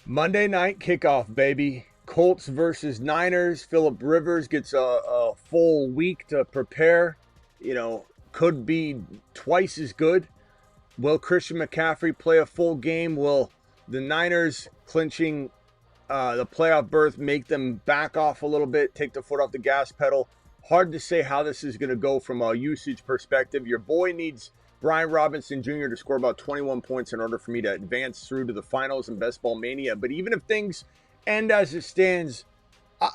Monday night kickoff, baby. Colts versus Niners. Phillip Rivers gets a full week to prepare. Could be twice as good. Will Christian McCaffrey play a full game? Will the Niners clinching the playoff berth make them back off a little bit, take the foot off the gas pedal? Hard to say how this is going to go from a usage perspective. Your boy needs Brian Robinson Jr. to score about 21 points in order for me to advance through to the finals in Best Ball Mania. But even if things end as it stands,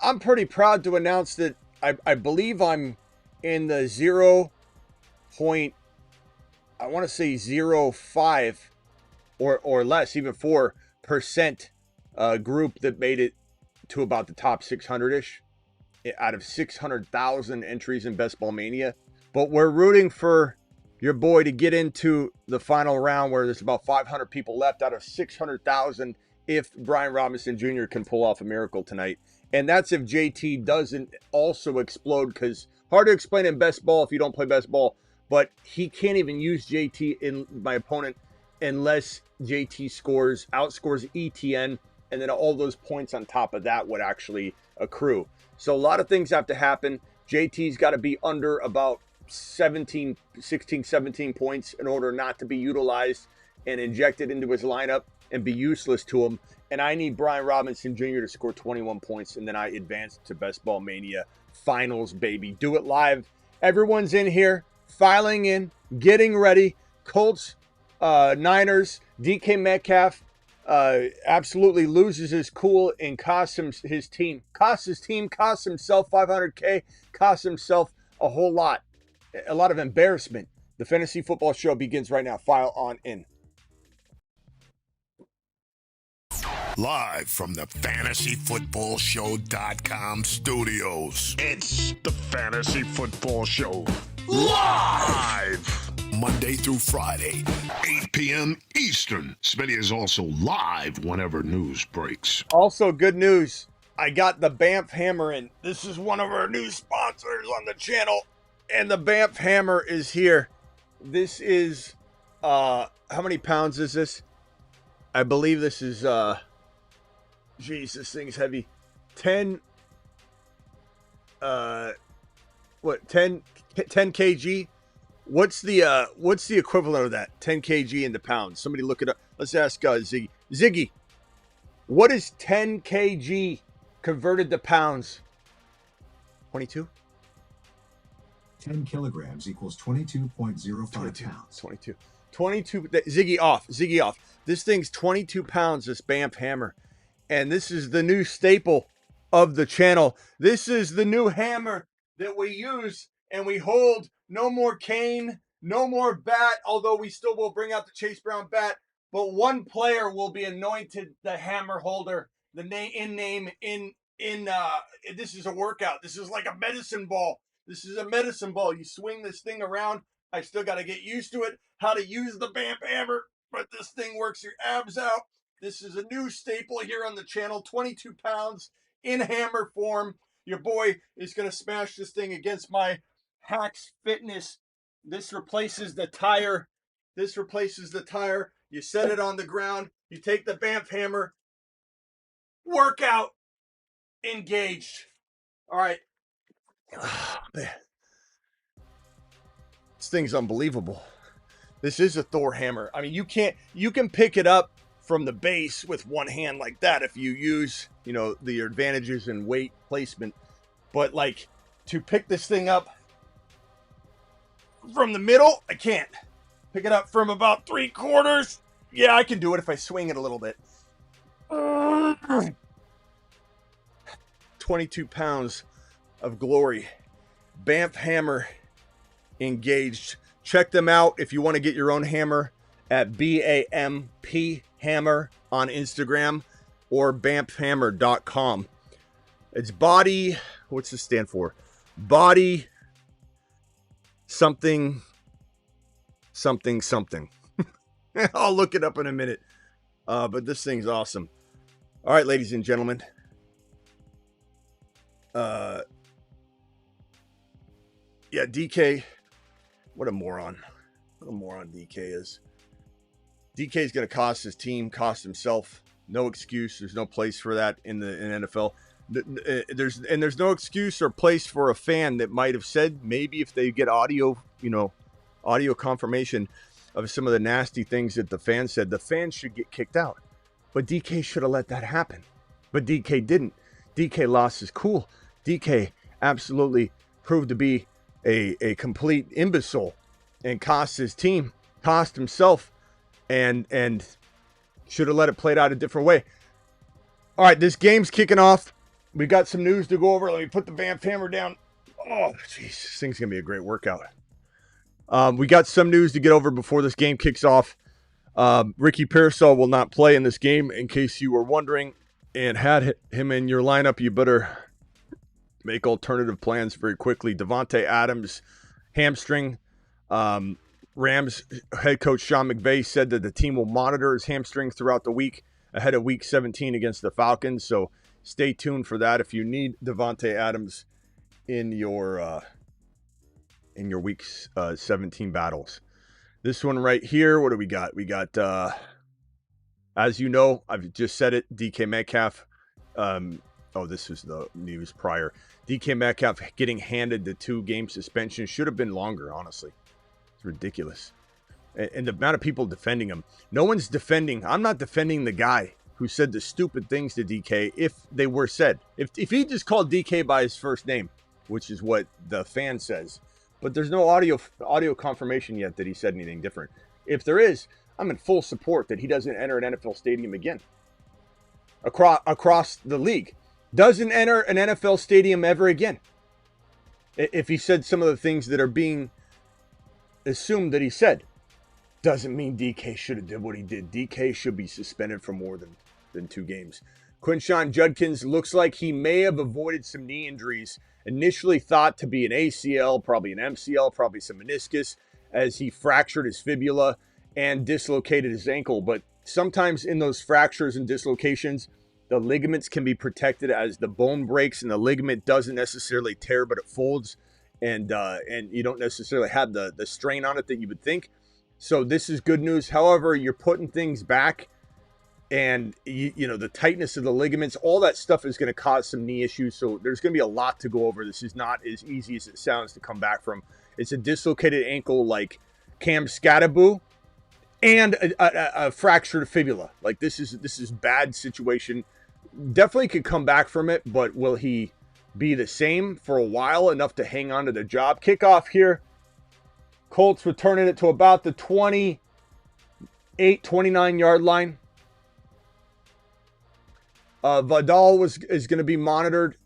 I'm pretty proud to announce that I believe I'm in the 0.05 or less, even 4% group that made it to about the top 600-ish out of 600,000 entries in Best Ball Mania. But we're rooting for your boy to get into the final round where there's about 500 people left out of 600,000 if Brian Robinson Jr. can pull off a miracle tonight. And that's if JT doesn't also explode, because hard to explain in best ball if you don't play best ball, but he can't even use JT in my opponent unless JT outscores ETN, and then all those points on top of that would actually accrue. So a lot of things have to happen. JT's got to be under about 16, 17 points in order not to be utilized and injected into his lineup and be useless to him. And I need Brian Robinson Jr. to score 21 points, and then I advance to Best Ball Mania finals, baby. Do it live. Everyone's in here, filing in, getting ready. Colts, Niners, DK Metcalf absolutely loses his cool and costs his team, costs himself $500K, costs himself a whole lot. A lot of embarrassment. The Fantasy Football Show begins right now. File on in. Live from the FantasyFootballShow.com studios. It's the Fantasy Football Show. Live! Monday through Friday, 8 p.m. Eastern. Smitty is also live whenever news breaks. Also, good news. I got the Bamp hammer in. This is one of our new sponsors on the channel. And the Bamp hammer is here. This is, how many pounds is this? I believe this is, geez, this thing's heavy. 10 kg? What's the equivalent of that? 10 kg into pounds. Somebody look it up. Let's ask Ziggy. Ziggy, what is 10 kg converted to pounds? 22? 10 kilograms equals 22.05 pounds. 22. Ziggy off. This thing's 22 pounds, this Bamp hammer. And this is the new staple of the channel. This is the new hammer that we use and we hold. No more cane, no more bat, although we still will bring out the Chase Brown bat. But one player will be anointed the hammer holder. The name. This is a workout. This is like a medicine ball. This is a medicine ball. You swing this thing around. I still got to get used to it, how to use the Bamp hammer, but this thing works your abs out. This is a new staple here on the channel, 22 pounds in hammer form. Your boy is going to smash this thing against my Hacks Fitness. This replaces the tire. You set it on the ground. You take the Bamp hammer. Workout engaged. All right. Oh, man. This thing's unbelievable. This is a Thor hammer. I mean, you can pick it up from the base with one hand like that if you use, the advantages in weight placement. But like to pick this thing up from the middle, I can't. Pick it up from about 3/4. Yeah, I can do it if I swing it a little bit. 22 pounds of glory. Bamp hammer engaged. Check them out if you want to get your own hammer at BAMP hammer on Instagram or bamphammer.com. It's body, what's this stand for? Body something. I'll look it up in a minute. But this thing's awesome. All right, ladies and gentlemen. Yeah, DK. What a moron DK is. DK is going to cost his team, cost himself No excuse. There's no place for that in the NFL. There's no excuse or place for a fan that might have said maybe if they get audio confirmation of some of the nasty things that the fan said, the fans should get kicked out. But DK should have let that happen. But DK didn't. DK lost his cool. DK absolutely proved to be a complete imbecile and cost his team, cost himself, and should have let it play out a different way. All right, this game's kicking off. We got some news to go over. Let me put the Bamp hammer down. Oh, jeez, this thing's going to be a great workout. We got some news to get over before this game kicks off. Ricky Pearsall will not play in this game, in case you were wondering, and had him in your lineup, you better make alternative plans very quickly. Davante Adams, hamstring. Rams head coach Sean McVay said that the team will monitor his hamstring throughout the week ahead of Week 17 against the Falcons. So stay tuned for that if you need Davante Adams in your Week 17 battles. This one right here, what do we got? We got, as you know, I've just said it, DK Metcalf. This was the news prior. DK Metcalf getting handed the 2-game suspension. Should have been longer, honestly. It's ridiculous. And the amount of people defending him. No one's defending. I'm not defending the guy who said the stupid things to DK if they were said. If he just called DK by his first name, which is what the fan says. But there's no audio confirmation yet that he said anything different. If there is, I'm in full support that he doesn't enter an NFL stadium again. Across the league. Doesn't enter an NFL stadium ever again. If he said some of the things that are being assumed that he said, doesn't mean DK should have did what he did. DK should be suspended for more than 2 games. Quinshon Judkins looks like he may have avoided some knee injuries. Initially thought to be an ACL, probably an MCL, probably some meniscus, as he fractured his fibula and dislocated his ankle. But sometimes in those fractures and dislocations, the ligaments can be protected as the bone breaks, and the ligament doesn't necessarily tear, but it folds, and you don't necessarily have the strain on it that you would think. So this is good news. However, you're putting things back, and you know the tightness of the ligaments, all that stuff is going to cause some knee issues. So there's going to be a lot to go over. This is not as easy as it sounds to come back from. It's a dislocated ankle like Cam Scattaboo, and a fractured fibula. Like this is bad situation. Definitely could come back from it, but will he be the same for a while enough to hang on to the job? Kickoff here. Colts returning it to about the 28, 29-yard line. Vidal is going to be monitored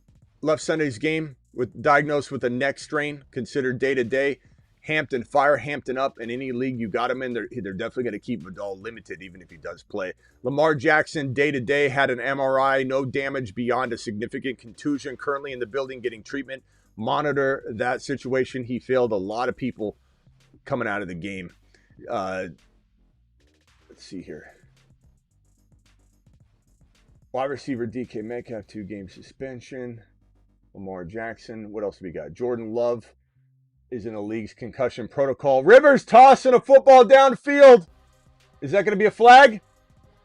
left Sunday's game, diagnosed with a neck strain, considered day-to-day. Hampton, fire Hampton up in any league you got him in. They're definitely going to keep Vidal limited, even if he does play. Lamar Jackson, day-to-day, had an MRI, no damage beyond a significant contusion. Currently in the building getting treatment. Monitor that situation. He failed a lot of people coming out of the game. Let's see here. Wide receiver DK Metcalf, 2-game suspension. Lamar Jackson. What else do we got? Jordan Love is in the league's concussion protocol. Rivers tossing a football downfield. Is that going to be a flag?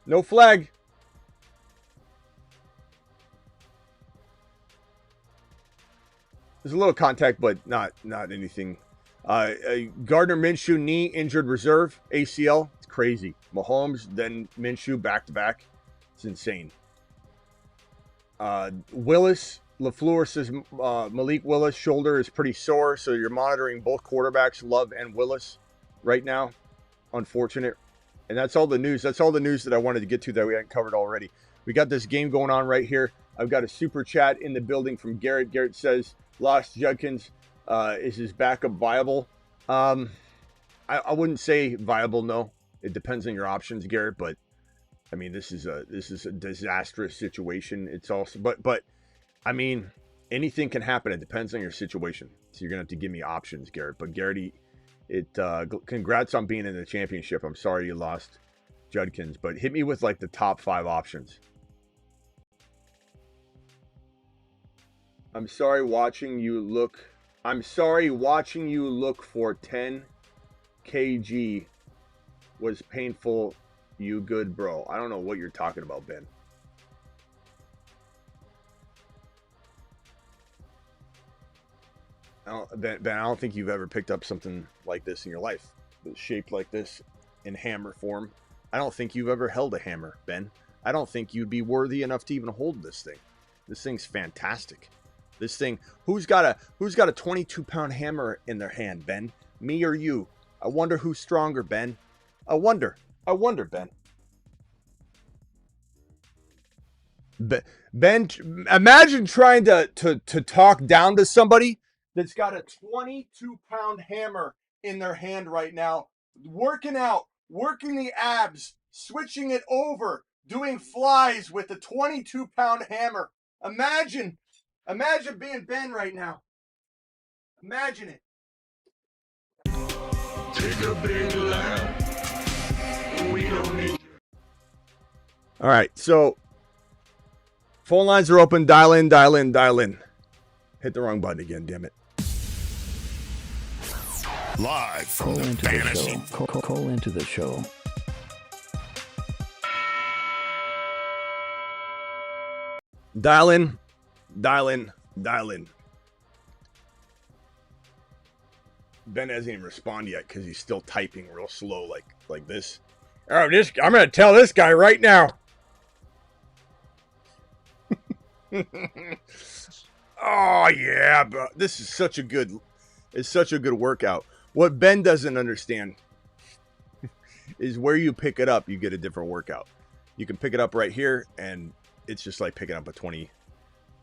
No flag. There's a little contact, but not anything. Gardner Minshew, knee injured reserve, ACL. It's crazy. Mahomes, then Minshew back-to-back. It's insane. Willis, LaFleur says Malik Willis' shoulder is pretty sore, so you're monitoring both quarterbacks, Love and Willis, right now. Unfortunate. And that's all the news. That's all the news that I wanted to get to that we hadn't covered already. We got this game going on right here. I've got a super chat in the building from Garrett. Garrett says, lost Judkins. Is his backup viable? I wouldn't say viable, no. It depends on your options, Garrett, but I mean, this is a disastrous situation. It's also, but I mean, anything can happen. It depends on your situation. So you're gonna have to give me options, Garrett. But Garrett, congrats on being in the championship. I'm sorry you lost Judkins, but hit me with like the top 5 options. I'm sorry watching you look for 10 kg was painful You good, bro. I don't know what you're talking about, Ben. Ben, I don't think you've ever picked up something like this in your life. That's shaped like this in hammer form. I don't think you've ever held a hammer, Ben. I don't think you'd be worthy enough to even hold this thing. This thing's fantastic. This thing, who's got a 22-pound hammer in their hand, Ben? Me or you? I wonder who's stronger, Ben. I wonder, Ben. Ben, imagine trying to talk down to somebody that's got a 22-pound hammer in their hand right now, working out, working the abs, switching it over, doing flies with a 22-pound hammer. Imagine being Ben right now. Imagine it. Take a big lap. We don't need. All right, so phone lines are open. Dial in. Hit the wrong button again, damn it. Live from the Fantasy. Call into the show. Dial in. Ben hasn't even responded yet because he's still typing real slow, like this. Oh, I'm gonna tell this guy right now. Oh yeah, bro. This is such a good workout. What Ben doesn't understand is where you pick it up, you get a different workout. You can pick it up right here, and it's just like picking up a 20.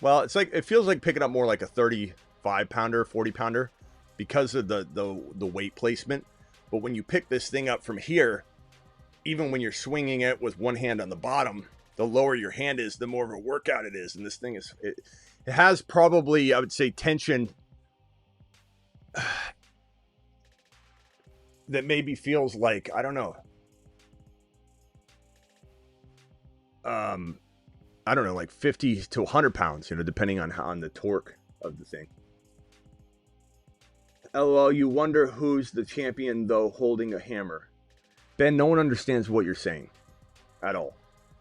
Well, it feels like picking up more like a 35-pounder, 40-pounder because of the weight placement. But when you pick this thing up from here, even when you're swinging it with one hand on the bottom, the lower your hand is, the more of a workout it is. And this thing is, it has probably, I would say, tension that maybe feels like, I don't know. I don't know, like 50 to 100 pounds, depending on the torque of the thing. LOL, you wonder who's the champion, though, holding a hammer. Ben, no one understands what you're saying at all.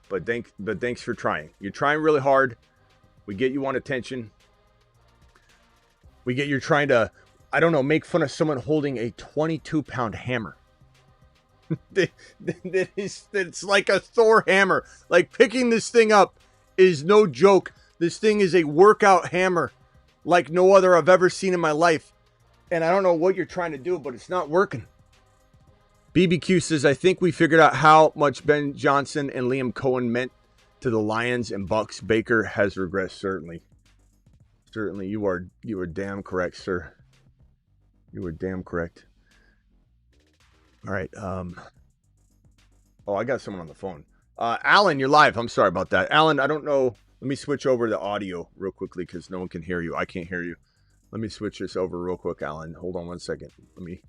But thanks for trying. You're trying really hard. We get you on attention. We get you're trying to, I don't know, make fun of someone holding a 22-pound hammer. It's like a Thor hammer. Like, picking this thing up is no joke. This thing is a workout hammer like no other I've ever seen in my life. And I don't know what you're trying to do, but it's not working. BBQ says, I think we figured out how much Ben Johnson and Liam Cohen meant to the Lions and Bucks. Baker has regressed, certainly. Certainly, you are damn correct, sir. You were damn correct. All right. Oh, I got someone on the phone. Alan, you're live. I'm sorry about that. Alan, I don't know. Let me switch over the audio real quickly because no one can hear you. I can't hear you. Let me switch this over real quick, Alan. Hold on one second. Let me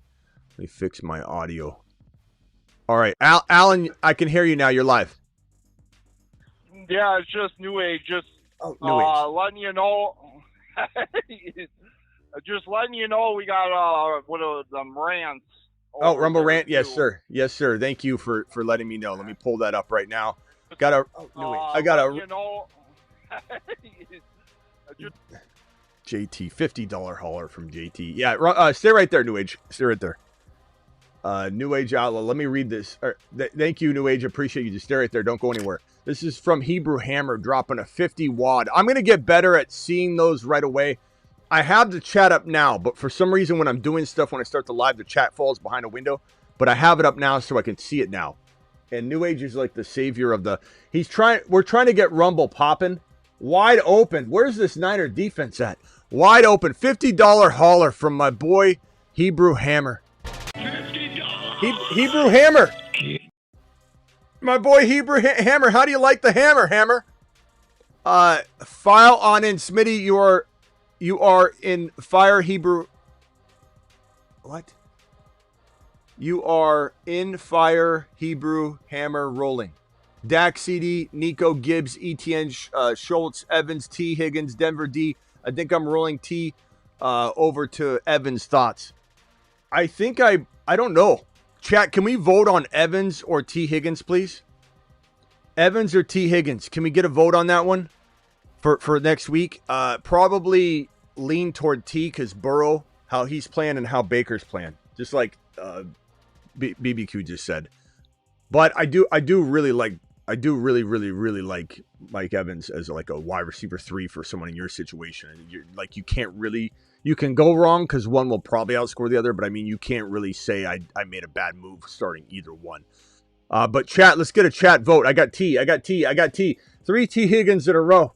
fix my audio. All right. Alan, I can hear you now. You're live. Yeah, it's just New Age. Just New Age. letting you know. Just letting you know we got one of them rants. Oh, Rumble Rant. Yes, sir. Yes, sir. Thank you for letting me know. Let me pull that up right now. I got a. You know. JT, $50 hauler from JT. Yeah, stay right there, New Age. Stay right there. New Age Outlaw. Let me read this. Thank you, New Age. Appreciate you. Just stay right there. Don't go anywhere. This is from Hebrew Hammer, dropping a 50 wad. I'm going to get better at seeing those right away. I have the chat up now, but for some reason when I'm doing stuff, when I start the live, the chat falls behind a window. But I have it up now so I can see it now. And New Age is like the savior of the... We're trying to get Rumble popping. Wide open. Where's this Niner defense at? Wide open. $50 hauler from my boy, Hebrew Hammer. $50. Hebrew Hammer. My boy, Hebrew Hammer. How do you like the hammer? File on in. Smitty, you are in fire, Hebrew. What? You are in fire, Hebrew Hammer rolling. Dak, CD, Nico, Gibbs, ETN, Schultz, Evans, T, Higgins, Denver, D. I think I'm rolling T over to Evans' thoughts. I think I don't know. Chat, can we vote on Evans or T. Higgins, please? Evans or T. Higgins? Can we get a vote on that one for next week? Probably lean toward T because Burrow, how he's playing and how Baker's playing, just like BBQ just said. But I do really really like Mike Evans as like a wide receiver 3 for someone in your situation. You can go wrong because one will probably outscore the other, but I mean, you can't really say I made a bad move starting either one. But chat, let's get a chat vote. I got T. 3 T. Higgins in a row.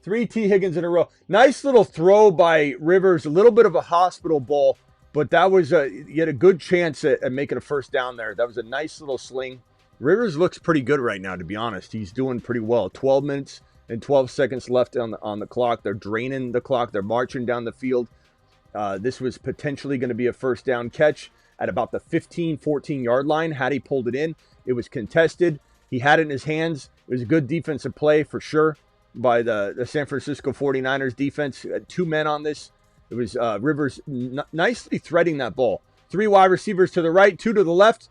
3 T. Higgins in a row. Nice little throw by Rivers. A little bit of a hospital ball, but that was you had a good chance at making a first down there. That was a nice little sling. Rivers looks pretty good right now, to be honest. He's doing pretty well. 12 minutes and 12 seconds left on the clock. They're draining the clock. They're marching down the field. This was potentially going to be a first down catch at about the 15, 14-yard line. Had he pulled it in, it was contested. He had it in his hands. It was a good defensive play for sure by the San Francisco 49ers defense. 2 men on this. It was Rivers nicely threading that ball. 3 wide receivers to the right, 2 to the left.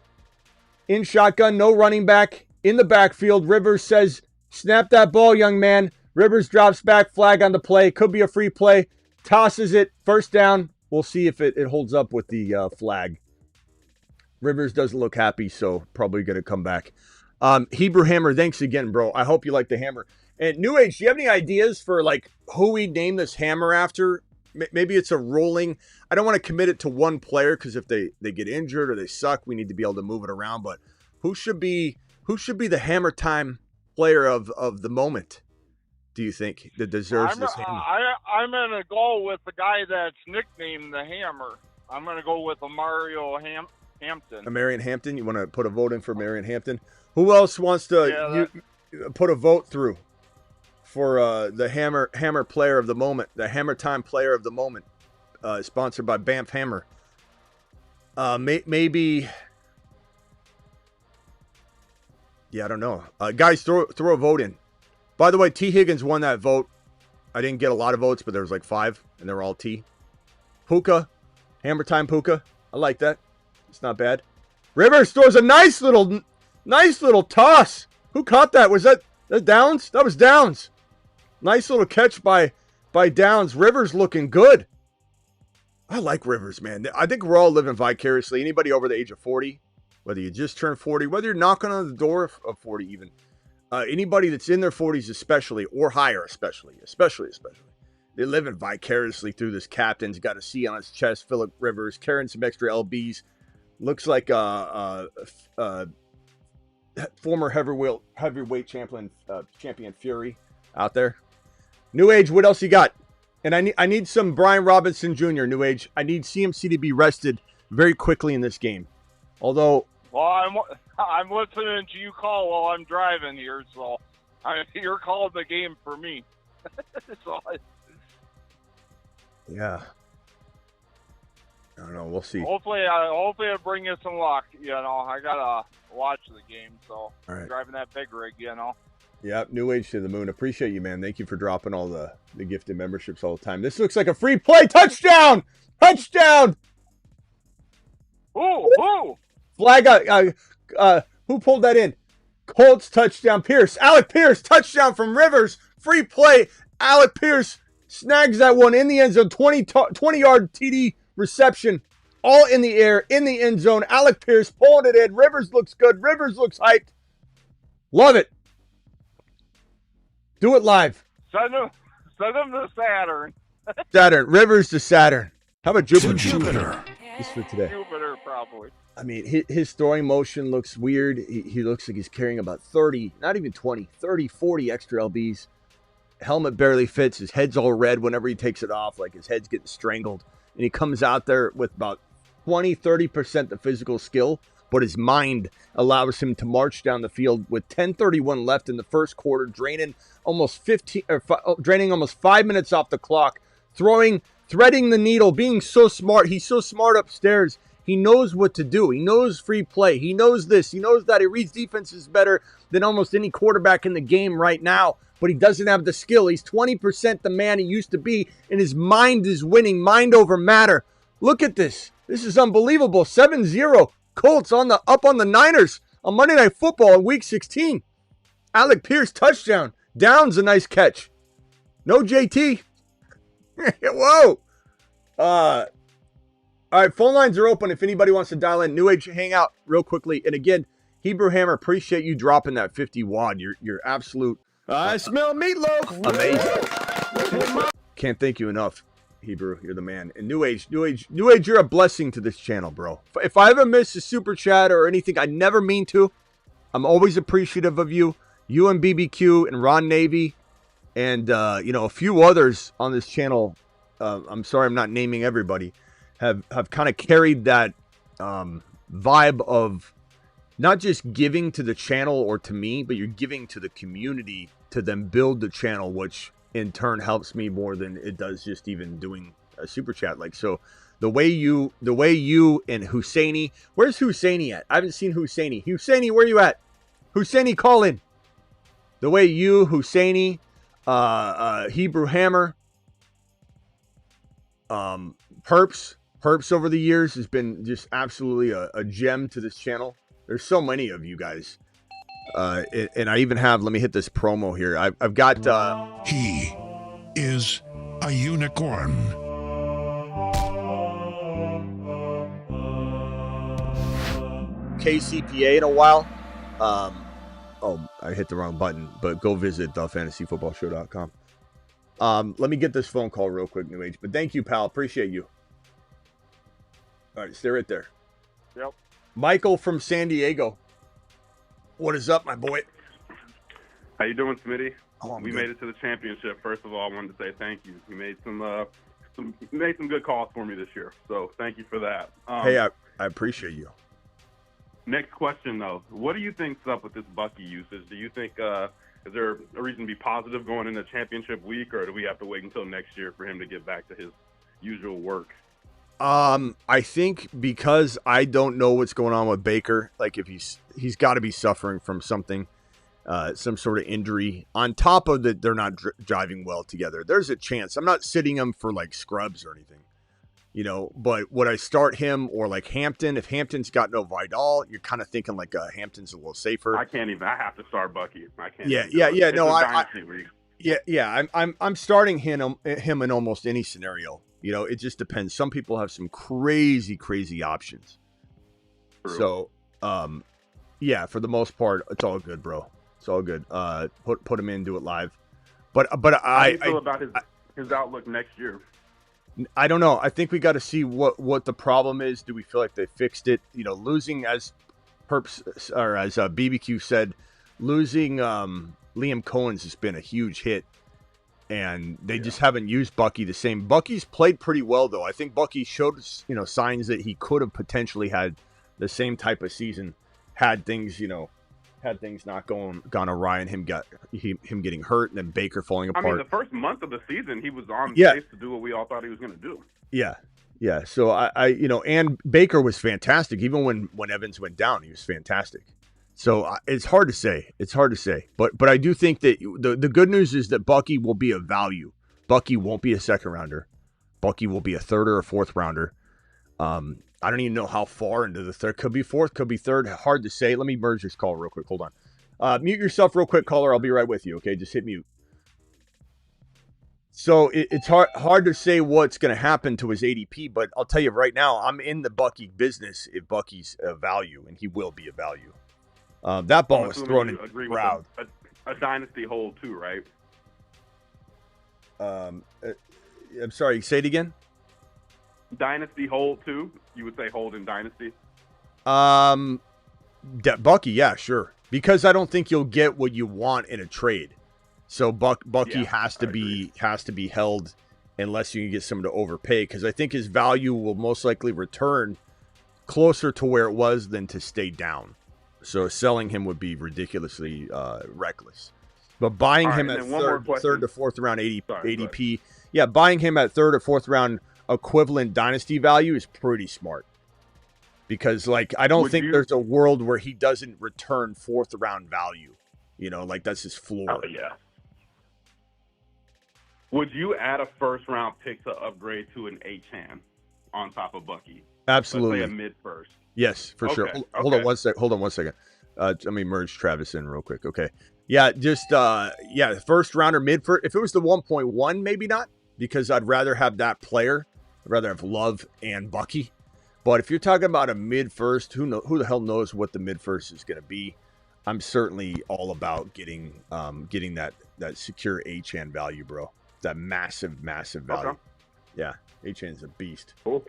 In shotgun, no running back. In the backfield, Rivers says, snap that ball, young man. Rivers drops back, flag on the play. Could be a free play. Tosses it, first down. We'll see if it holds up with the flag. Rivers doesn't look happy, so probably going to come back. Hebrew Hammer, thanks again, bro. I hope you like the hammer. And New Age, do you have any ideas for like who we name this hammer after? Maybe it's a rolling. I don't want to commit it to one player because if they get injured or they suck, we need to be able to move it around. But who should be the hammer time player of the moment? Do you think that deserves this hammer? I'm gonna go with the guy that's nicknamed the Hammer. I'm gonna go with Mario Hampton. Marion Hampton. You want to put a vote in for Marion Hampton? Who else wants to put a vote through for the hammer player of the moment, the hammer time player of the moment, sponsored by Bamp Hammer? Maybe. Yeah, I don't know. Guys, throw a vote in. By the way, T. Higgins won that vote. I didn't get a lot of votes, but there was like 5, and they were all T. Puka, hammer time Puka. I like that. It's not bad. Rivers throws a nice little toss. Who caught that? Was that Downs? That was Downs. Nice little catch by Downs. Rivers looking good. I like Rivers, man. I think we're all living vicariously. Anybody over the age of 40, whether you just turned 40, whether you're knocking on the door of 40 even, anybody that's in their 40s especially, or higher especially, they're living vicariously through this captain's got a C on his chest, Phillip Rivers, carrying some extra LBs. Looks like former heavyweight champion Fury out there. New Age, what else you got? And I need some Brian Robinson Jr., New Age. I need CMC to be rested very quickly in this game. Although... Well, I'm listening to you call while I'm driving here, so you're calling the game for me. Yeah. I don't know. We'll see. Hopefully it'll bring you some luck. You know, I gotta watch the game, so all right. I'm driving that big rig, you know. Yeah, New Age to the moon. Appreciate you, man. Thank you for dropping all the gifted memberships all the time. This looks like a free play. Touchdown! Touchdown! Ooh! Flag. Who pulled that in? Colts touchdown. Pierce. Alec Pierce touchdown from Rivers. Free play. Alec Pierce snags that one in the end zone. 20-yard TD reception. All in the air, in the end zone. Alec Pierce pulling it in. Rivers looks good. Rivers looks hyped. Love it. Do it live. Send him to Saturn. Saturn. Rivers to Saturn. How about Jupiter? Jupiter. Just for today. Jupiter, probably. I mean, his throwing motion looks weird. He looks like he's carrying about 30, not even 20, 30, 40 extra LBs. Helmet barely fits. His head's all red whenever he takes it off, like his head's getting strangled. And he comes out there with about 20, 30% the physical skill, but his mind allows him to march down the field with 10:31 left in the first quarter, draining almost 5 minutes off the clock, threading the needle, being so smart. He's so smart upstairs. He knows what to do. He knows free play. He knows this. He knows that. He reads defenses better than almost any quarterback in the game right now, but he doesn't have the skill. He's 20% the man he used to be, and his mind is winning. Mind over matter. Look at this. This is unbelievable. 7-0. Colts up on the Niners on Monday Night Football in Week 16. Alec Pierce touchdown. Downs a nice catch. No JT. Whoa. All right, phone lines are open if anybody wants to dial in. New Age Hangout real quickly. And again, Hebrew Hammer, appreciate you dropping that 50 wad. You're absolute. I smell meatloaf. Amazing. Can't thank you enough, Hebrew. You're the man. And New Age, you're a blessing to this channel, bro. If I ever miss a super chat or anything, I never mean to. I'm always appreciative of you. You and BBQ and Ron Navy and, a few others on this channel. I'm sorry I'm not naming everybody. Have kind of carried that vibe of not just giving to the channel or to me, but you're giving to the community to then build the channel, which in turn helps me more than it does just even doing a super chat. Like, so the way you and Husseini, where's Husseini at? I haven't seen Husseini. Husseini, where you at? Husseini, call in. The way you, Husseini, Hebrew Hammer, Perps over the years has been just absolutely a gem to this channel. There's so many of you guys. And I even have, let me hit this promo here. I've got... He is a unicorn. KCPA in a while. I hit the wrong button, but go visit thefantasyfootballshow.com. Let me get this phone call real quick, New Age. But thank you, pal. Appreciate you. All right, stay right there. Yep. Michael from San Diego. What is up, my boy? How you doing, Smitty? Oh, we good. made it to the championship. First of all, I wanted to say thank you. You made some good calls for me this year, so thank you for that. Hey, I appreciate you. Next question, though. What do you think's up with this Bucky usage? Do you think is there a reason to be positive going into championship week, or do we have to wait until next year for him to get back to his usual work? I think because I don't know what's going on with Baker, like if he's got to be suffering from something, some sort of injury. On top of that, they're not driving well together. There's a chance. I'm not sitting him for like scrubs or anything, but would I start him or like Hampton? If Hampton's got no Vidal, you're kind of thinking like Hampton's a little safer. I can't even. I have to start Bucky. I can't. Yeah. I'm starting him in almost any scenario. It just depends. Some people have some crazy options. True. So, for the most part, it's all good, bro. It's all good. Put him in, do it live. But How do you feel about his outlook next year? I don't know. I think we got to see what the problem is. Do we feel like they fixed it? Losing as Perps or as BBQ said, losing Liam Cohen's has been a huge hit. And they just haven't used Bucky the same. Bucky's played pretty well, though. I think Bucky showed, signs that he could have potentially had the same type of season had things not gone awry and him getting hurt and then Baker falling apart. I mean, the first month of the season, he was on pace to do what we all thought he was going to do. Yeah. So and Baker was fantastic. Even when Evans went down, he was fantastic. So it's hard to say. But I do think that the good news is that Bucky will be a value. Bucky won't be a second rounder. Bucky will be a third or a fourth rounder. I don't even know how far into the third. Could be fourth, could be third. Hard to say. Let me merge this call real quick. Hold on. Mute yourself real quick, caller. I'll be right with you. Okay, just hit mute. So it's hard to say what's going to happen to his ADP, but I'll tell you right now, I'm in the Bucky business if Bucky's a value, and he will be a value. That ball was thrown in the crowd. A dynasty hold too, right? I'm sorry, say it again. Dynasty hold too. You would say hold in dynasty. Bucky, yeah, sure. Because I don't think you'll get what you want in a trade. So Bucky has to be held unless you can get someone to overpay. Because I think his value will most likely return closer to where it was than to stay down. So selling him would be ridiculously reckless. But buying him at third to fourth round ADP, buying him at third or fourth round equivalent dynasty value is pretty smart. Because I don't think there's a world where he doesn't return fourth round value. That's his floor. Oh yeah. Would you add a first round pick to upgrade to an H-hand on top of Bucky? Absolutely. Let's say a mid first. Yes, for sure. Okay, Hold on one sec. Hold on one second. Let me merge Travis in real quick. Okay. Yeah, just first rounder, mid first. If it was the 1.1, maybe not, because I'd rather have that player. I'd rather have Love and Bucky. But if you're talking about a mid first, who the hell knows what the mid first is going to be? I'm certainly all about getting that secure H-hand value, bro. That massive value. Okay. Yeah, H-hand's a beast. Cool.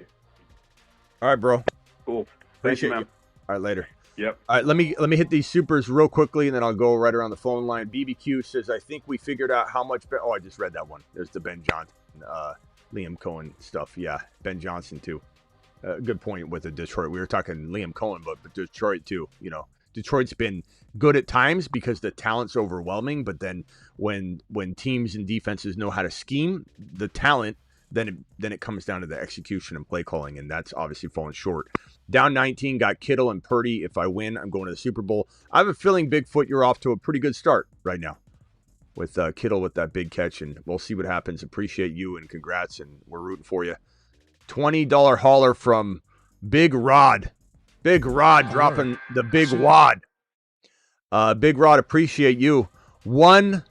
All right, bro. Cool. Appreciate Thank you. All right, later. Yep. All right, let me hit these supers real quickly, and then I'll go right around the phone line. BBQ says, I think we figured out how much. I just read that one. There's the Ben Johnson, Liam Cohen stuff. Yeah, Ben Johnson too. Good point with the Detroit. We were talking Liam Cohen, but Detroit too. You know, Detroit's been good at times because the talent's overwhelming. But then when teams and defenses know how to scheme the talent, then it comes down to the execution and play calling, and that's obviously falling short. Down 19, got Kittle and Purdy. If I win, I'm going to the Super Bowl. I have a feeling, Bigfoot, you're off to a pretty good start right now with Kittle with that big catch, and we'll see what happens. Appreciate you, and congrats, and we're rooting for you. $20 hauler from Big Rod. Big Rod dropping the big wad. Big Rod, appreciate you. Won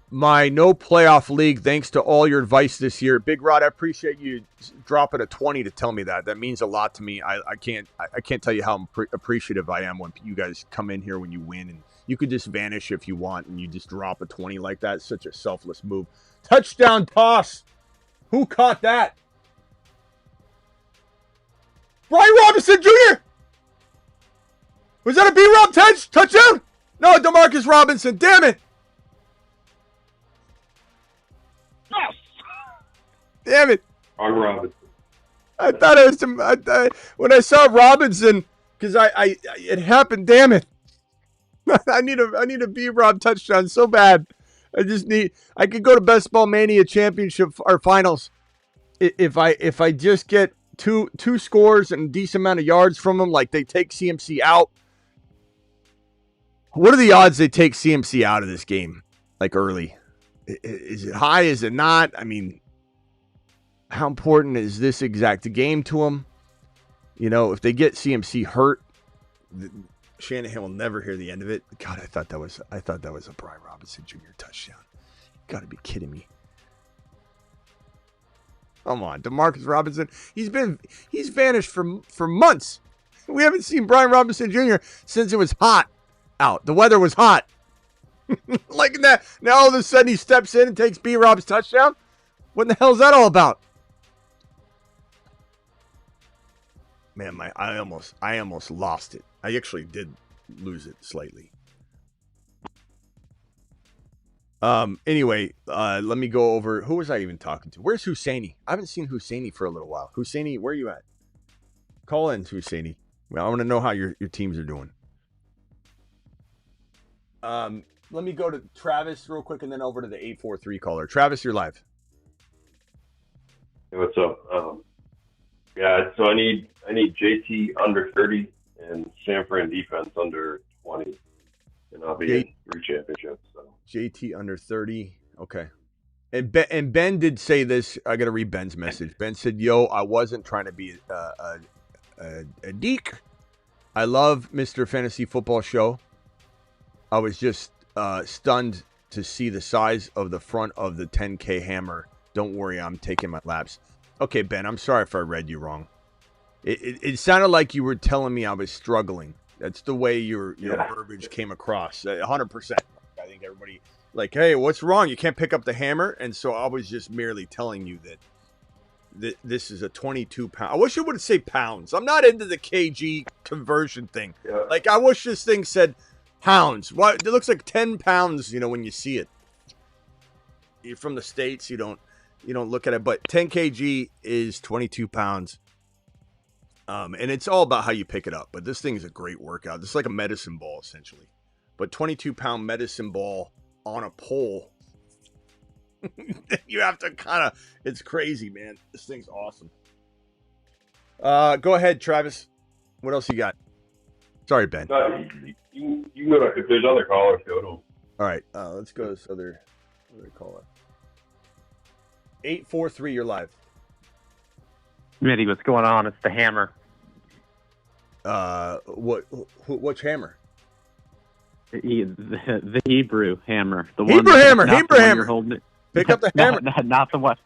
my no playoff league thanks to all your advice this year. Big Rod, I appreciate you dropping a 20 to tell me that. That means a lot to me. I can't tell you how appreciative I am when you guys come in here when you win, and you could just vanish if you want and you just drop a 20 like that. It's such a selfless move. Touchdown toss. Who caught that? Brian Robinson Jr. Was that a B-Rob touchdown? No, DeMarcus Robinson. Damn it. Yes. Damn it. On Robinson. I thought it was when I saw Robinson, because it happened. Damn it! I need a B-Rob touchdown so bad. I could go to Best Ball Mania Championship or Finals if I just get two scores and a decent amount of yards from them. Like they take CMC out. What are the odds they take CMC out of this game? Like early, is it high? Is it not? I mean, how important is this exact game to them? You know, if they get CMC hurt, Shanahan will never hear the end of it. God, I thought that was a Brian Robinson Jr. touchdown. You got to be kidding me. Come on, DeMarcus Robinson. He's vanished for months. We haven't seen Brian Robinson Jr. since it was hot out. The weather was hot. Like that. Now all of a sudden he steps in and takes B-Rob's touchdown. What in the hell is that all about? Man, I almost lost it. I actually did lose it slightly. Anyway, let me go over. Who was I even talking to? Where's Husseini? I haven't seen Husseini for a little while. Husseini, where are you at? Call in, Husseini. Well, I want to know how your teams are doing. Let me go to Travis real quick and then over to the 843 caller. Travis, you're live. Hey, what's up? Yeah, so I need JT under 30 and San Fran defense under 20, and I'll be in 3 championships. So. JT under 30, okay. And Ben did say this. I got to read Ben's message. Ben said, "Yo, I wasn't trying to be a deek. I love Mr. Fantasy Football Show. I was just stunned to see the size of the front of the 10K hammer. Don't worry, I'm taking my laps." Okay, Ben, I'm sorry if I read you wrong. It sounded like you were telling me I was struggling. That's the way your verbiage came across. 100%. I think everybody, like, hey, what's wrong? You can't pick up the hammer? And so I was just merely telling you that this is a 22-pound. I wish it would say pounds. I'm not into the kg conversion thing. Yeah. Like, I wish this thing said pounds. Why? It looks like 10 pounds, when you see it. You're from the States, you don't look at it, but 10 kg is 22 pounds. And it's all about how you pick it up. But this thing is a great workout. It's like a medicine ball, essentially. But 22-pound medicine ball on a pole. You have to it's crazy, man. This thing's awesome. Go ahead, Travis. What else you got? Sorry, Ben. You can go to, if there's other callers, go to them. All right. Let's go to this other caller. 843, you're live. Smitty, what's going on? It's the Hammer. Which hammer? The Hebrew Hammer. The Hebrew one, hammer. not Hebrew the one hammer. you're holding it. Pick up the hammer. Not the one.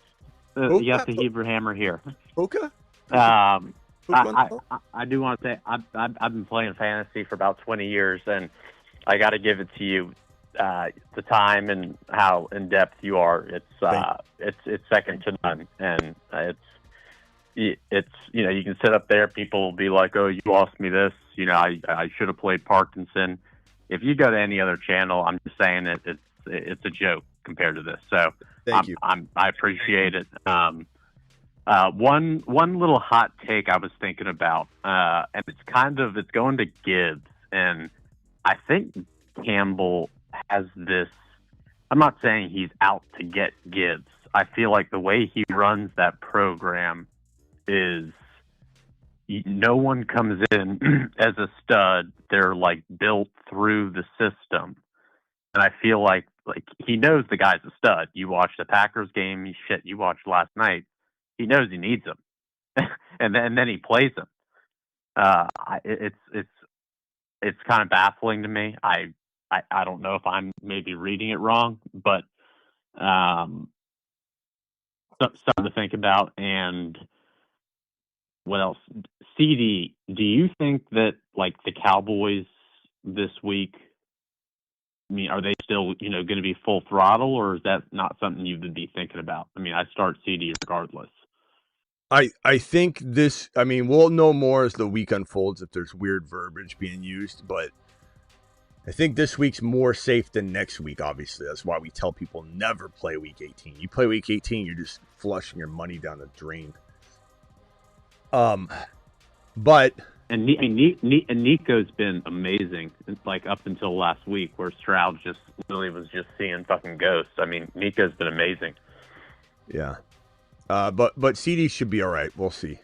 Hookah? You got the Hebrew Hammer here. Hookah? I do want to say I've been playing fantasy for about 20 years, and I got to give it to you. The time and how in depth you are, it's second to none, and it's you know, you can sit up there, people will be like, oh, you lost me this, you know, I should have played Parkinson. If you go to any other channel, I'm just saying it's a joke compared to this. So thank you. I appreciate it. One little hot take I was thinking about, and it's going to Gibbs, and I think Campbell has this. I'm not saying he's out to get Gibbs. I feel like the way he runs that program is no one comes in as a stud. They're like built through the system. And I feel like he knows the guy's a stud. You watch the Packers game, you watched last night. He knows he needs him. and then he plays him. It's kind of baffling to me. I don't know if I'm maybe reading it wrong, but something to think about. And what else? CD, do you think that like the Cowboys this week, I mean, are they still, you know, going to be full throttle, or is that not something you would be thinking about? I mean, I start CD regardless. I think this, I mean, we'll know more as the week unfolds if there's weird verbiage being used, but I think this week's more safe than next week, obviously. That's why we tell people never play week 18. You play week 18, you're just flushing your money down the drain. But and Nico's been amazing, like up until last week, where Stroud just really was just seeing fucking ghosts. I mean, Nico's been amazing. Yeah, but CD should be all right. We'll see.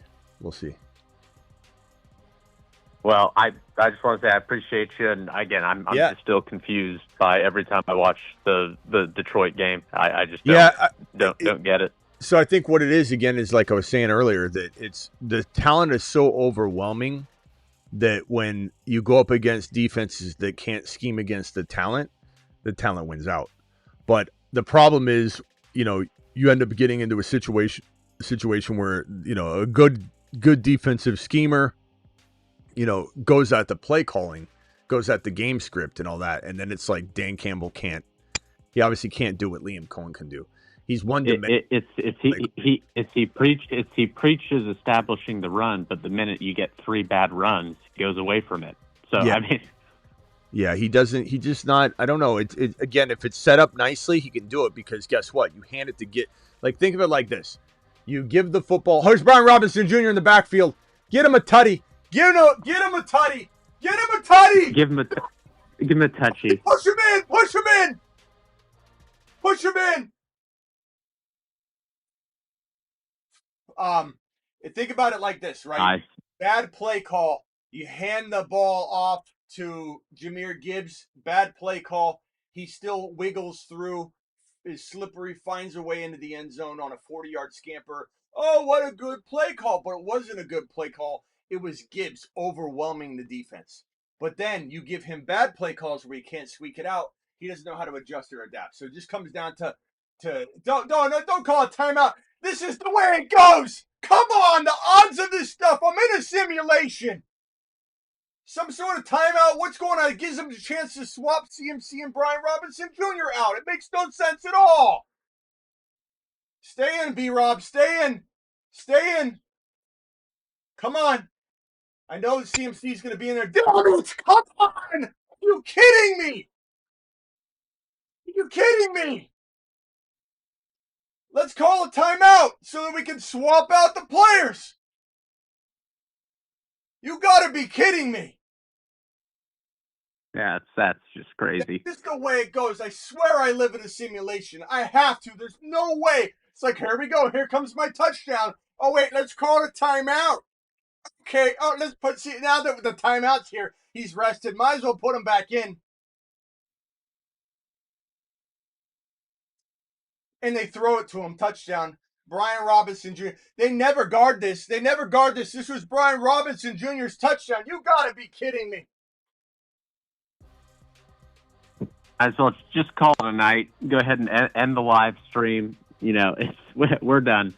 Well, I just want to say I appreciate you, and again, I'm just still confused by every time I watch the Detroit game. I just don't get it. So I think what it is, again, is like I was saying earlier, that it's the talent is so overwhelming that when you go up against defenses that can't scheme against the talent wins out. But the problem is, you know, you end up getting into a situation where, you know, a good defensive schemer, you know, goes at the play calling, goes at the game script and all that. And then it's like Dan Campbell he obviously can't do what Liam Cohen can do. He's one dimensional. He preaches establishing the run, but the minute you get 3 bad runs, he goes away from it. So, yeah. I mean, yeah, he just not, I don't know. Again, if it's set up nicely, he can do it, because guess what? You hand it to think of it like this. You give the football. Here's Brian Robinson Jr. in the backfield. Get him a tutty. Get him a tutty. Get him a tutty. Give him a touchy. Push him in. Think about it like this, right? Nice. Bad play call. You hand the ball off to Jahmyr Gibbs. Bad play call. He still wiggles through, is slippery, finds a way into the end zone on a 40-yard scamper. Oh, what a good play call. But it wasn't a good play call. It was Gibbs overwhelming the defense. But then you give him bad play calls where he can't squeak it out. He doesn't know how to adjust or adapt. So it just comes down to don't call it timeout. This is the way it goes. Come on, the odds of this stuff. I'm in a simulation. Some sort of timeout. What's going on? It gives him a chance to swap CMC and Brian Robinson Jr. out. It makes no sense at all. Stay in, B-Rob. Stay in. Come on. I know the CMC is going to be in there. Damn it! Come on! Are you kidding me? Let's call a timeout so that we can swap out the players. You got to be kidding me. Yeah, that's just crazy. This is the way it goes. I swear I live in a simulation. I have to. There's no way. It's like, here we go. Here comes my touchdown. Oh, wait, let's call it a timeout. Okay, now that the timeout's here, he's rested. Might as well put him back in. And they throw it to him, touchdown. Brian Robinson Jr. They never guard this. They never guard this. This was Brian Robinson Jr.'s touchdown. You got to be kidding me. So let's just call it a night. Go ahead and end the live stream. We're done.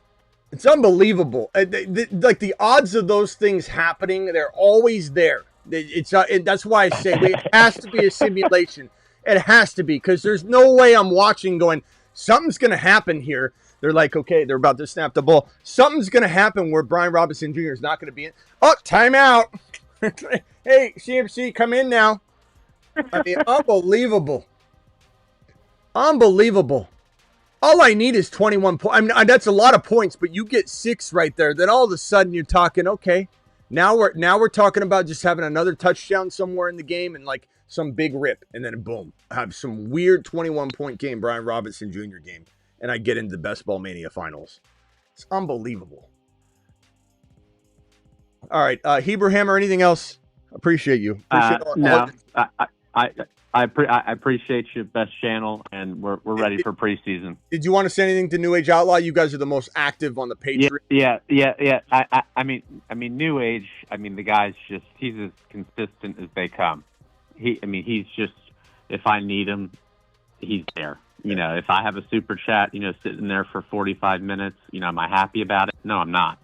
It's unbelievable. Like the odds of those things happening, they're always there. That's why I say it has to be a simulation. It has to be, because there's no way I'm watching going, something's going to happen here. They're like, okay, they're about to snap the ball. Something's going to happen where Brian Robinson Jr. is not going to be in. Oh, timeout. Hey, CMC, come in now. I mean, unbelievable. Unbelievable. All I need is 21 points. I mean, that's a lot of points, but you get 6 right there. Then all of a sudden you're talking, okay, now we're talking about just having another touchdown somewhere in the game and like some big rip, and then boom, have some weird 21-point game, Brian Robinson Jr. game, and I get into the Best Ball Mania finals. It's unbelievable. All right, Hebrew Hammer, anything else? Appreciate you. No, I appreciate you, best channel, and we're ready for preseason. Did you want to say anything to New Age Outlaw? You guys are the most active on the Patreon. Yeah. I mean, New Age. I mean, the guy's he's as consistent as they come. He's just, if I need him, he's there. If I have a super chat, sitting there for 45 minutes, am I happy about it? No, I'm not.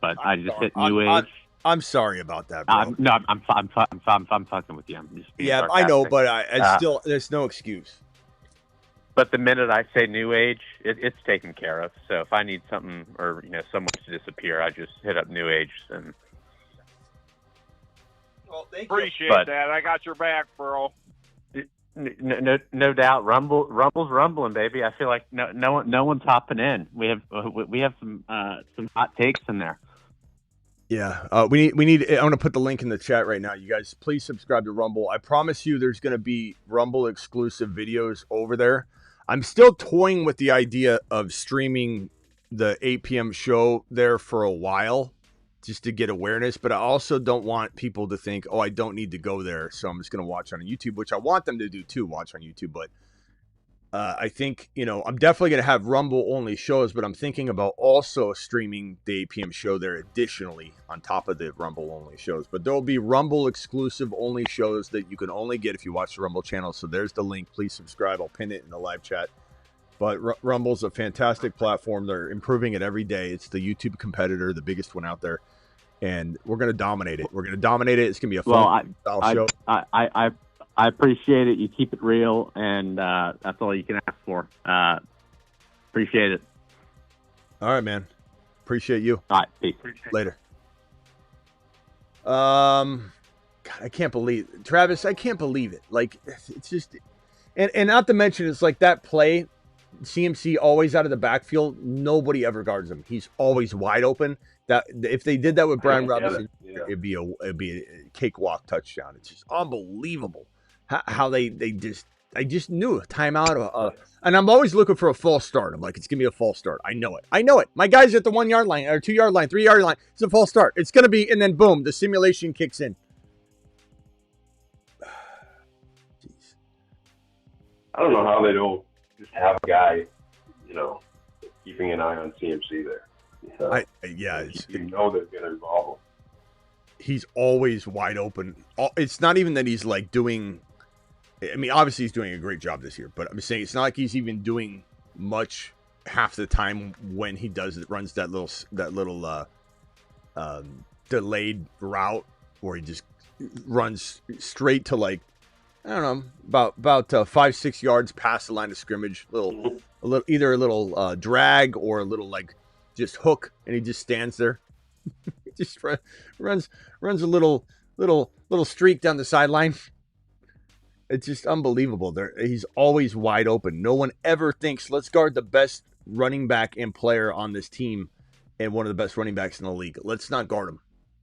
But I just hit New Age. I'm sorry about that, bro. No, I'm fucking with you. I'm just being sarcastic. I know, but still, there's no excuse. But the minute I say New Age, it's taken care of. So if I need something or someone to disappear, I just hit up New Age and. Well, appreciate that. I got your back, bro. No doubt. Rumble's rumbling, baby. I feel like no one's hopping in. We have some hot takes in there. Yeah, we need. I'm gonna put the link in the chat right now. You guys, please subscribe to Rumble. I promise you, there's gonna be Rumble exclusive videos over there. I'm still toying with the idea of streaming the 8 p.m. show there for a while, just to get awareness. But I also don't want people to think, oh, I don't need to go there, so I'm just gonna watch on YouTube, which I want them to do too, watch on YouTube. But I think, I'm definitely going to have Rumble only shows, but I'm thinking about also streaming the 8 p.m. show there additionally on top of the Rumble only shows. But there will be Rumble exclusive only shows that you can only get if you watch the Rumble channel. So there's the link. Please subscribe. I'll pin it in the live chat. But Rumble's a fantastic platform. They're improving it every day. It's the YouTube competitor, the biggest one out there. And we're going to dominate it. We're going to dominate it. It's going to be a fun show. I appreciate it. You keep it real, and that's all you can ask for. Appreciate it. All right, man. Appreciate you. All right, peace. Later. God, I can't believe Travis. I can't believe it. Like, it's just, and not to mention, it's like that play. CMC always out of the backfield. Nobody ever guards him. He's always wide open. That if they did that with Brian Robinson, it'd be a cakewalk touchdown. It's just unbelievable. How they just, I just knew a timeout. And I'm always looking for a false start. I'm like, it's going to be a false start. I know it. My guy's at the 1 yard line or 2 yard line, 3 yard line. It's a false start. It's going to be, and then boom, the simulation kicks in. Jeez. I don't know how they don't just have a guy, keeping an eye on CMC there. You know they're going to involve him. He's always wide open. It's not even that he's like doing. I mean, obviously he's doing a great job this year, but I'm saying it's not like he's even doing much half the time when he runs that little delayed route where he just runs straight to, like, I don't know, about 5-6 yards past the line of scrimmage. Either a little drag or a little like just hook, and he just stands there. He just runs a little streak down the sideline. It's just unbelievable. He's always wide open. No one ever thinks, let's guard the best running back and player on this team and one of the best running backs in the league. Let's not guard him.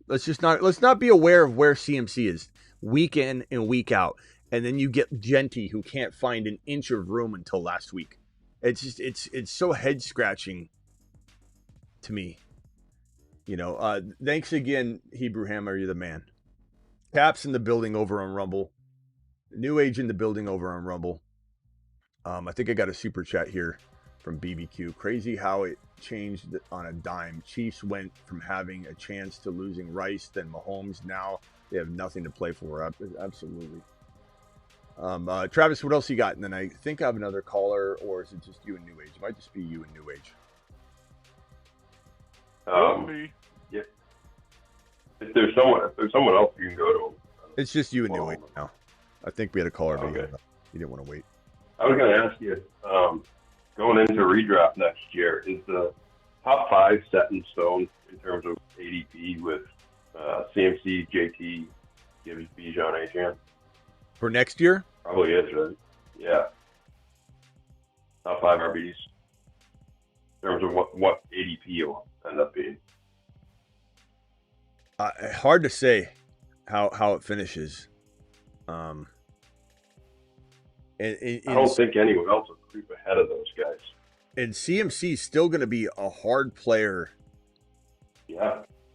Let's not be aware of where CMC is week in and week out. And then you get Genty, who can't find an inch of room until last week. It's just it's so head scratching to me. Thanks again, Hebrew Hammer. You're the man. Caps in the building over on Rumble. New Age in the building over on Rumble. I think I got a super chat here. from BBQ. Crazy how it changed on a dime. Chiefs went from having a chance to losing Rice, then Mahomes. Now they have nothing to play for. Absolutely. Travis, what else you got? And then I think I have another caller, or is it just you and New Age? It might just be you and New Age. Yeah. If there's someone else, you can go to him. It's just you and New Age now. I think we had a caller, but Okay. you didn't want to wait. I was going to ask you, going into redraft next year, is the top 5 set in stone in terms of ADP with CMC, JT, Gibbs, Bijan, Achane? For next year? Probably is, right? Yeah. Top 5 RBs. In terms of what ADP will end up being. Hard to say how it finishes. I don't think anyone else will creep ahead of those guys. And CMC is still going to be a hard player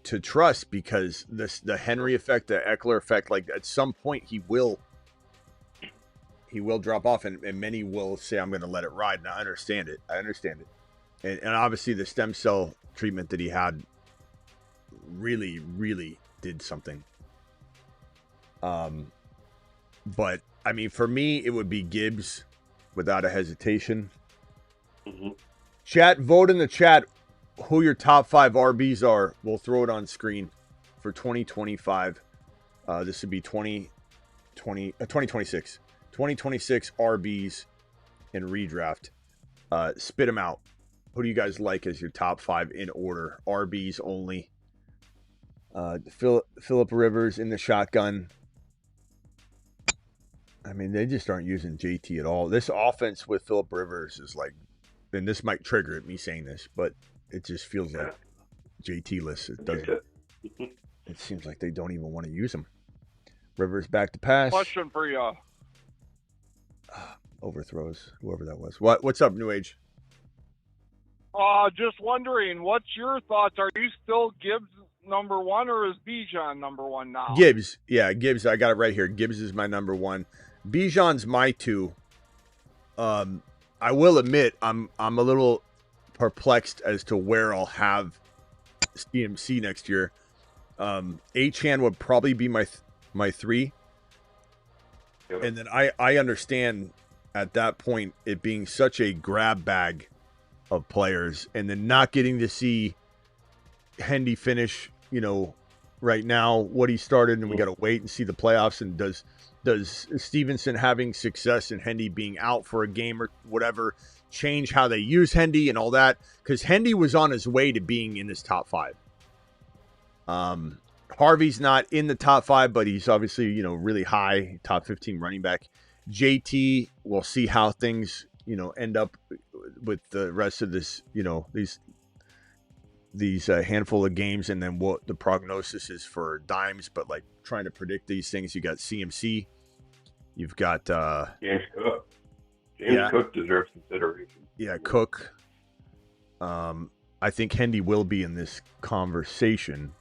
to trust because the Henry effect, the Eckler effect, like at some point he will drop off, and many will say, I'm going to let it ride. And I understand it. And obviously the stem cell treatment that he had really, really did something. But I mean, for me, it would be Gibbs without a hesitation. Mm-hmm. Chat, vote in the chat who your top 5 RBs are. We'll throw it on screen for 2025. This would be 2026. 2026 RBs in redraft. Spit them out. Who do you guys like as your top 5 in order? RBs only. Phillip Rivers in the shotgun. I mean, they just aren't using JT at all. This offense with Phillip Rivers is like, and this might trigger me saying this, but it just feels like JT-less. It doesn't. It seems like they don't even want to use him. Rivers back to pass. Question for you. Overthrows, whoever that was. What's up, New Age? Just wondering, what's your thoughts? Are you still Gibbs number 1, or is Bijan number 1 now? Gibbs. Yeah, Gibbs. I got it right here. Gibbs is my number 1. Bijan's my 2. I will admit I'm a little perplexed as to where I'll have CMC next year. Achane would probably be my 3. Yep. And then I understand at that point it being such a grab bag of players, and then not getting to see Hendy finish, right now what he started, and we got to wait and see the playoffs. And does Stevenson having success and Hendy being out for a game or whatever change how they use Hendy and all that? Because Hendy was on his way to being in this top 5. Harvey's not in the top 5, but he's obviously, really high, top 15 running back. JT, we'll see how things, end up with the rest of this, these handful of games, and then what the prognosis is for Dimes. But like trying to predict these things, you got CMC, you've got James Cook. James Cook deserves consideration. Yeah, Cook. I think Hendy will be in this conversation.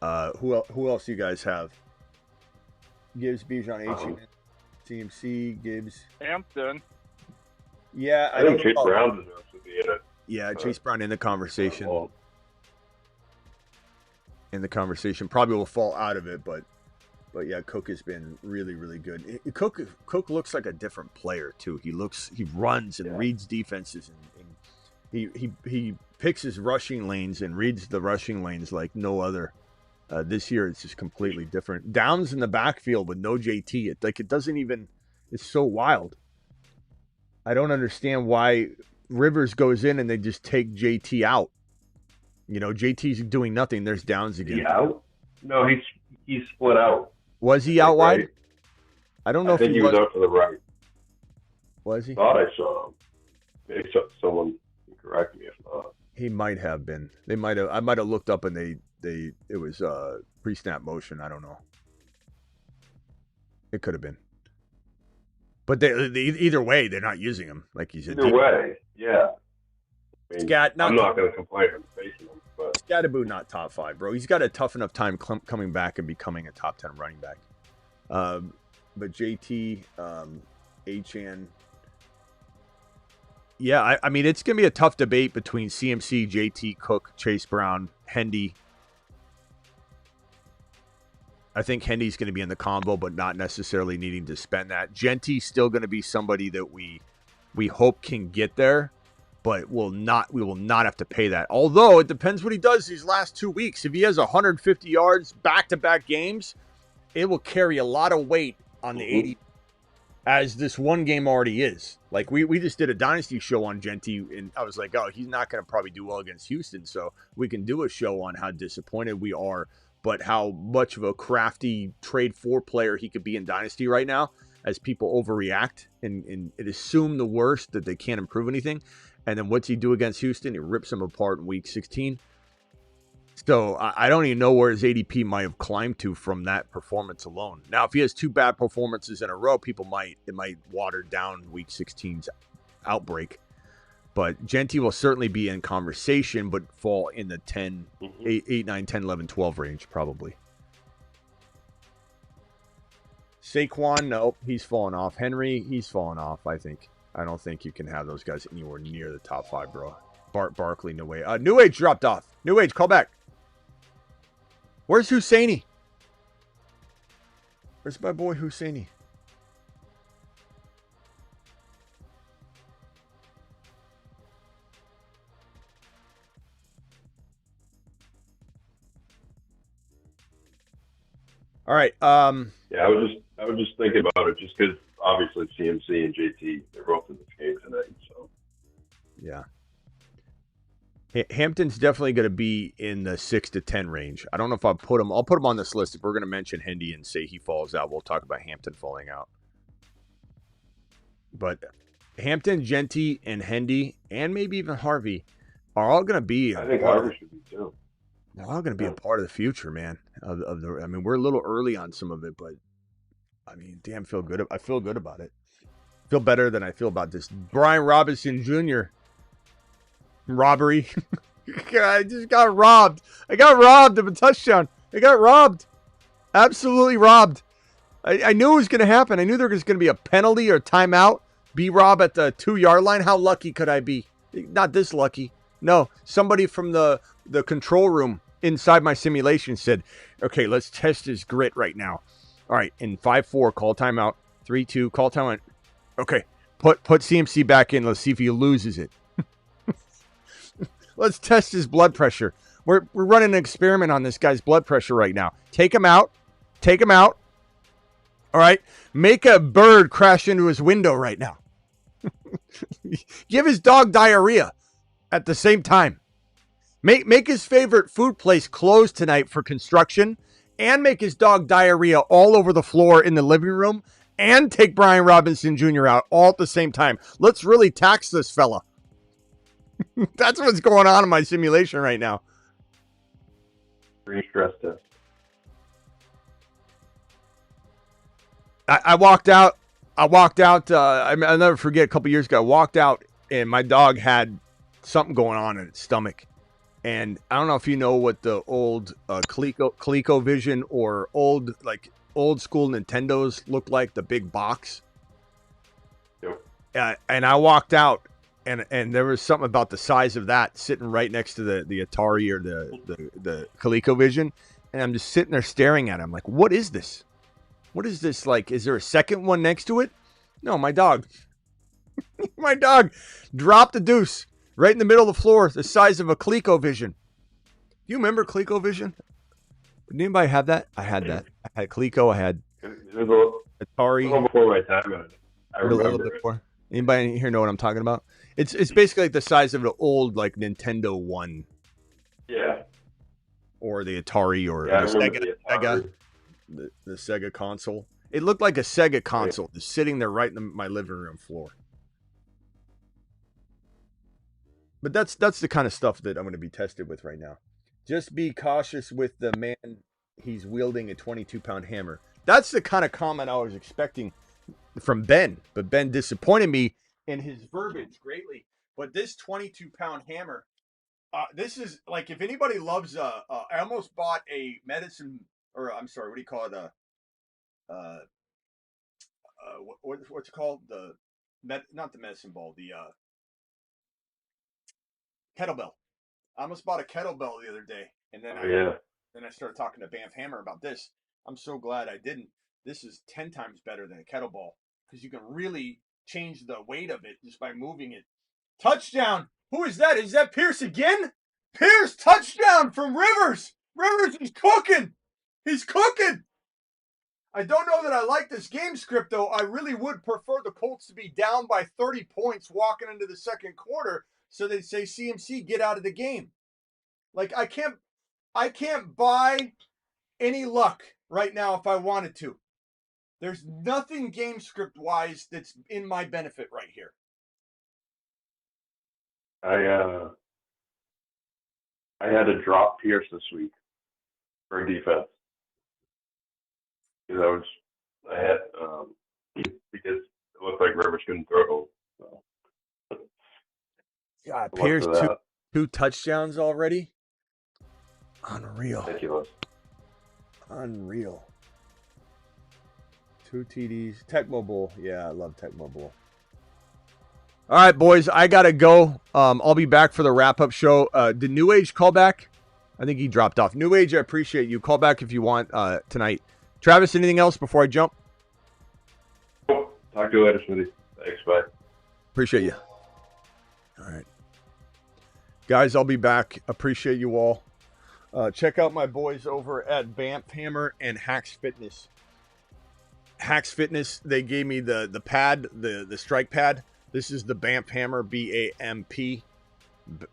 Who else you guys have? Gibbs, Bijan, Achane, CMC, Gibbs, Hampton. Yeah, I think Chase Brown deserves to be in it. Yeah, Chase Brown in the conversation. Probably will fall out of it, but yeah, Cook has been really, really good. Cook looks like a different player too. He runs and reads defenses, and he picks his rushing lanes and reads the rushing lanes like no other. This year it's just completely different. Downs in the backfield with no JT. It doesn't even. It's so wild. I don't understand why Rivers goes in and they just take JT out. JT's doing nothing. There's Downs again. He out? No, he's split out. Was he out wide? Right? I don't know if he was out to the right. Was he? Thought I saw him. Maybe someone can correct me if not. He might have been. They might have. I might have looked up and it was pre-snap motion. I don't know. It could have been. But they either way, they're not using him, like you said. Either way, yeah. I'm not going to complain on facing him, but Scatterboo not top 5, bro. He's got a tough enough time coming back and becoming a top 10 running back. But JT, Achane, Yeah, I mean, it's going to be a tough debate between CMC, JT, Cook, Chase Brown, Hendy. I think Hendy's going to be in the combo, but not necessarily needing to spend that. Genty's still going to be somebody that we hope can get there, but we will not have to pay that. Although it depends what he does these last 2 weeks. If he has 150 yards back-to-back games, it will carry a lot of weight on the 80, as this one game already is. Like we just did a Dynasty show on Genty, and I was like, oh, he's not going to probably do well against Houston, so we can do a show on how disappointed we are, but how much of a crafty trade for player he could be in Dynasty right now, as people overreact and assume the worst, that they can't improve anything. And then what's he do against Houston? He rips them apart in week 16. So I don't even know where his ADP might have climbed to from that performance alone. Now, if he has 2 bad performances in a row, it might water down week 16's outbreak. But Genty will certainly be in conversation, but fall in the 8, 9, 10, 11, 12 range probably. Saquon, nope, he's fallen off. Henry, he's fallen off, I think. I don't think you can have those guys anywhere near the top 5, bro. Barkley, no way. New Age dropped off. New Age, call back. Where's Husseini? Where's my boy Husseini? All right. Yeah, I was just thinking about it, just because obviously CMC and JT, they're both in this game tonight. So yeah. Hampton's definitely going to be in the 6 to 10 range. I don't know if I'll put him on this list. If we're going to mention Hendy and say he falls out, we'll talk about Hampton falling out. But Hampton, Genty, and Hendy, and maybe even Harvey are all going to be. I think Harvey should be too. They're all going to be a part of the future, man. I mean, we're a little early on some of it, but I mean, damn, I feel good about it. I feel better than I feel about this Brian Robinson Jr. robbery. I just got robbed. I got robbed of a touchdown. I got robbed. Absolutely robbed. I knew it was going to happen. I knew there was going to be a penalty or timeout. B-Rob at the 2-yard line. How lucky could I be? Not this lucky. No, somebody from the control room inside my simulation said, okay, let's test his grit right now. All right, in 5-4, call timeout. 3-2, call timeout. Okay, put CMC back in. Let's see if he loses it. Let's test his blood pressure. We're running an experiment on this guy's blood pressure right now. Take him out. Take him out. All right, make a bird crash into his window right now. Give his dog diarrhea at the same time. Make his favorite food place close tonight for construction, and make his dog diarrhea all over the floor in the living room, and take Brian Robinson Jr. out all at the same time. Let's really tax this fella. That's what's going on in my simulation right now. Stress test. I walked out. I'll never forget, a couple years ago, I walked out and my dog had something going on in its stomach. And I don't know if you know what the old ColecoVision or old school Nintendos look like, the big box. Yep. And I walked out and there was something about the size of that sitting right next to the Atari or the ColecoVision. And I'm just sitting there staring at it. I'm like, what is this? What is this like? Is there a second one next to it? No, my dog. My dog dropped a deuce right in the middle of the floor, the size of a ColecoVision. Do you remember ColecoVision? Did anybody have that? I had that. I had Coleco. I had Atari. A little before my time. I remember a little bit before. Anybody here know what I'm talking about? It's basically like the size of an old like Nintendo 1. Yeah. Or the Atari or the Sega. The Sega console. It looked like a Sega console just sitting there right in my living room floor. But that's the kind of stuff that I'm going to be tested with right now. Just be cautious with the man. He's wielding a 22-pound hammer. That's the kind of comment I was expecting from Ben. But Ben disappointed me in his verbiage greatly. But this 22-pound hammer, this is like, if anybody loves, I almost bought a medicine, or I'm sorry, what do you call it? What's it called? Not the medicine ball, Kettlebell. I almost bought a kettlebell the other day, and then then I started talking to Bamp Hammer about this. I'm so glad I didn't. This is 10 times better than a kettlebell because you can really change the weight of it just by moving it. Touchdown! Who is that? Is that Pierce again? Pierce, touchdown from Rivers! Rivers is cooking! He's cooking! I don't know that I like this game script, though. I really would prefer the Colts to be down by 30 points walking into the second quarter so they say, CMC, get out of the game. Like, I can't buy any luck right now if I wanted to. There's nothing game script wise that's in my benefit right here. I had to drop Pierce this week for defense because because it looked like Rivers couldn't throw. So. God, Pierce two touchdowns already. Unreal. Ridiculous. Unreal. 2 TDs. Tecmo Bowl. Yeah, I love Tecmo Bowl. All right, boys, I got to go. I'll be back for the wrap-up show. Did New Age call back? I think he dropped off. New Age, I appreciate you. Call back if you want tonight. Travis, anything else before I jump? Talk to you later, Smitty. Thanks, bye. Appreciate you. All right. Guys, I'll be back. Appreciate you all. Check out my boys over at Bamp Hammer and Hacks Fitness. Hacks Fitness, they gave me the pad, the strike pad. This is the Bamp Hammer, B-A-M-P,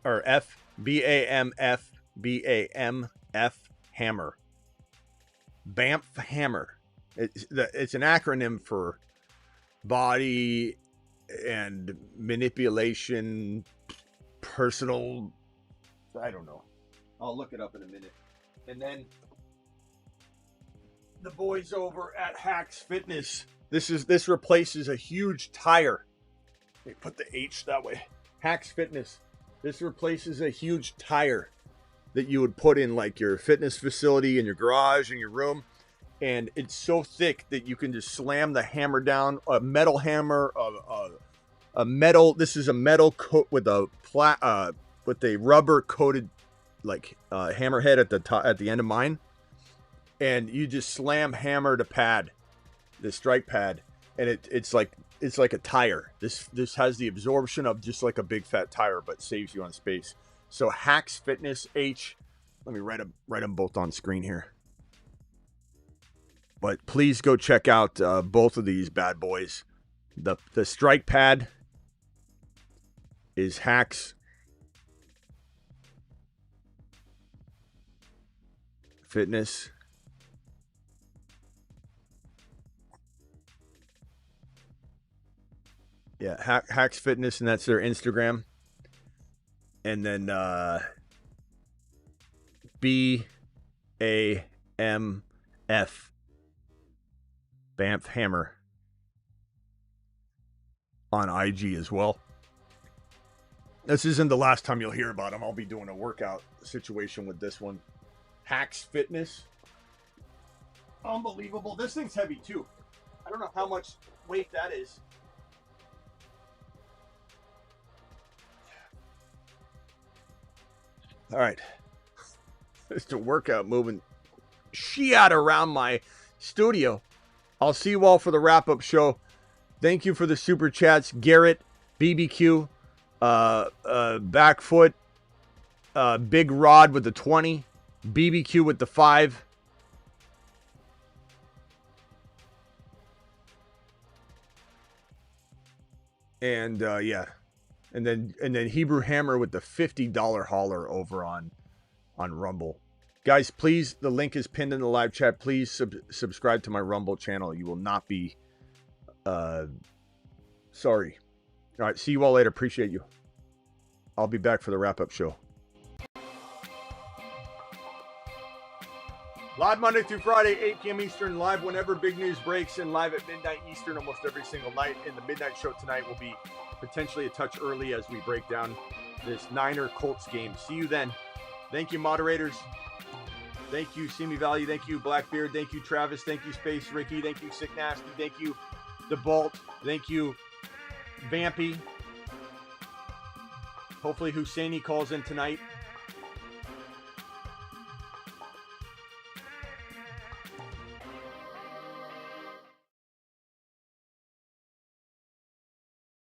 or F, B-A-M-F, B-A-M-F Hammer. Bamp Hammer. It's an acronym for body and manipulation, personal, I don't know. I'll look it up in a minute. And then the boys over at Hacks Fitness. This replaces a huge tire. They put the H that way. Hacks Fitness. This replaces a huge tire that you would put in like your fitness facility in your garage in your room. And it's so thick that you can just slam the hammer down. A metal hammer, a metal. This is a metal coat with a rubber coated like hammerhead at the top, at the end of mine. And you just slam hammer to pad, the strike pad, and it's like a tire. This has the absorption of just like a big fat tire, but saves you on space. So Hacks Fitness H. Let me write them both on screen here. But please go check out both of these bad boys. The strike pad is Hacks Fitness. Yeah, Hacks Fitness, and that's their Instagram. And then B-A-M-F Bamp Hammer on IG as well. This isn't the last time you'll hear about them. I'll be doing a workout situation with this one. Hacks Fitness. Unbelievable. This thing's heavy too. I don't know how much weight that is. All right. Just a workout moving shit around my studio. I'll see you all for the wrap-up show. Thank you for the super chats. Garrett, BBQ, Backfoot, Big Rod with the 20, BBQ with the 5. And yeah. And then Hebrew Hammer with the $50 hauler over on Rumble. Guys, please, the link is pinned in the live chat. Please subscribe to my Rumble channel. You will not be sorry. All right, see you all later. Appreciate you. I'll be back for the wrap-up show. Live Monday through Friday, 8 p.m. Eastern, live whenever big news breaks, and live at midnight Eastern almost every single night. And the midnight show tonight will be potentially a touch early as we break down this Niner-Colts game. See you then. Thank you, moderators. Thank you, Simi Valley. Thank you, Blackbeard. Thank you, Travis. Thank you, Space Ricky. Thank you, Sick Nasty. Thank you, DeBalt. Thank you, Vampy. Hopefully Husseini calls in tonight.